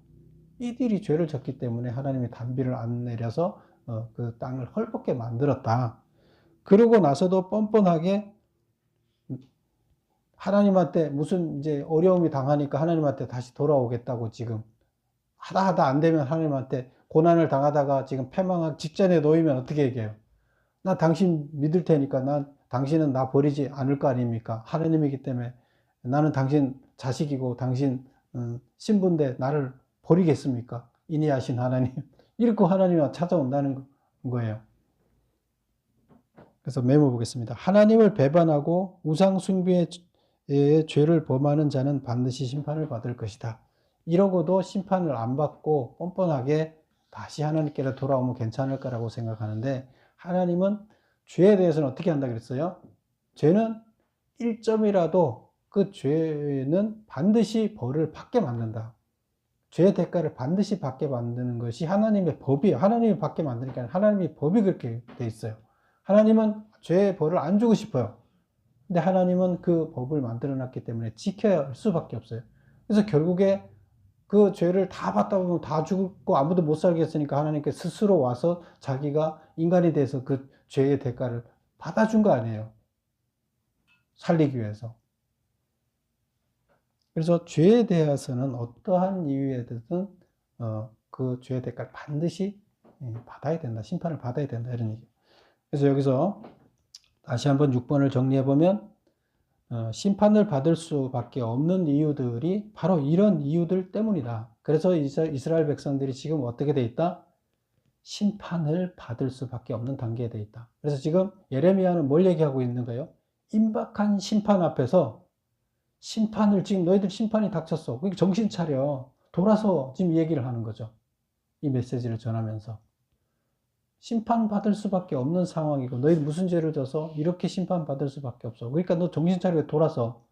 이들이 죄를 졌기 때문에 하나님이 단비를 안 내려서 그 땅을 헐벗게 만들었다. 그러고 나서도 뻔뻔하게 하나님한테 무슨 이제 어려움이 당하니까 하나님한테 다시 돌아오겠다고 지금 하다 안 되면 하나님한테 고난을 당하다가 지금 패망하기 직전에 놓이면 어떻게 얘기해요? 나 당신 믿을 테니까 당신은 나 버리지 않을 거 아닙니까? 하나님이기 때문에 나는 당신 자식이고 당신 신부인데 나를 버리겠습니까? 인내하신 하나님. 이렇게 하나님이 찾아온다는 거예요. 그래서 메모 보겠습니다. 하나님을 배반하고 우상 숭배의 죄를 범하는 자는 반드시 심판을 받을 것이다. 이러고도 심판을 안 받고 뻔뻔하게 다시 하나님께로 돌아오면 괜찮을 거라고 생각하는데 하나님은 죄에 대해서는 어떻게 한다 그랬어요? 죄는 1점이라도 그 죄는 반드시 벌을 받게 만든다. 죄의 대가를 반드시 받게 만드는 것이 하나님의 법이에요. 하나님이 받게 만드니까 하나님의 법이 그렇게 돼 있어요. 하나님은 죄의 벌을 안 주고 싶어요. 근데 하나님은 그 법을 만들어 놨기 때문에 지켜야 할 수밖에 없어요. 그래서 결국에 그 죄를 다 받다 보면 다 죽고 아무도 못 살겠으니까 하나님께 스스로 와서 자기가 인간이 돼서 그 죄의 대가를 받아준 거 아니에요. 살리기 위해서. 그래서 죄에 대해서는 어떠한 이유에든 그 죄의 대가를 반드시 받아야 된다. 심판을 받아야 된다. 이런 얘기. 그래서 여기서 다시 한번 6번을 정리해 보면 심판을 받을 수밖에 없는 이유들이 바로 이런 이유들 때문이다. 그래서 이스라엘 백성들이 지금 어떻게 돼 있다? 심판을 받을 수밖에 없는 단계에 돼 있다. 그래서 지금 예레미야는 뭘 얘기하고 있는 거예요? 임박한 심판 앞에서 심판을 지금 너희들 심판이 닥쳤어. 그러니까 정신 차려. 돌아서 지금 얘기를 하는 거죠. 이 메시지를 전하면서. 심판받을 수밖에 없는 상황이고 너희 무슨 죄를 져서 이렇게 심판받을 수밖에 없어. 그러니까 너 정신 차리고 돌아서.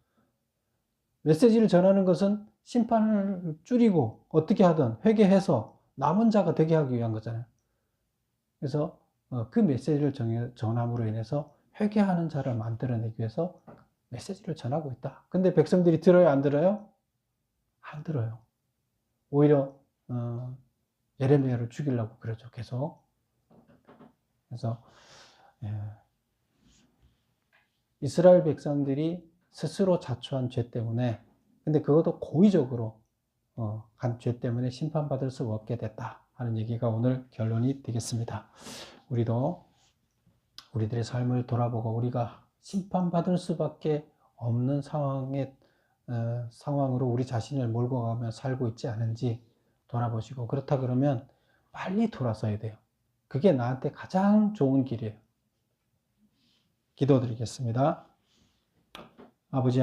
메시지를 전하는 것은 심판을 줄이고 어떻게 하든 회개해서 남은 자가 되게 하기 위한 거잖아요. 그래서 그 메시지를 전함으로 인해서 회개하는 자를 만들어내기 위해서 메시지를 전하고 있다. 근데 백성들이 들어요, 안 들어요? 안 들어요. 오히려 예레미야를 죽이려고 그러죠, 계속. 그래서 이스라엘 백성들이 스스로 자초한 죄 때문에, 근데 그것도 고의적으로 한 죄 때문에 심판받을 수 없게 됐다 하는 얘기가 오늘 결론이 되겠습니다. 우리도 우리들의 삶을 돌아보고 우리가 심판받을 수밖에 없는 상황으로 우리 자신을 몰고 가며 살고 있지 않은지 돌아보시고, 그렇다 그러면 빨리 돌아서야 돼요. 그게 나한테 가장 좋은 길이에요. 기도드리겠습니다. 아버지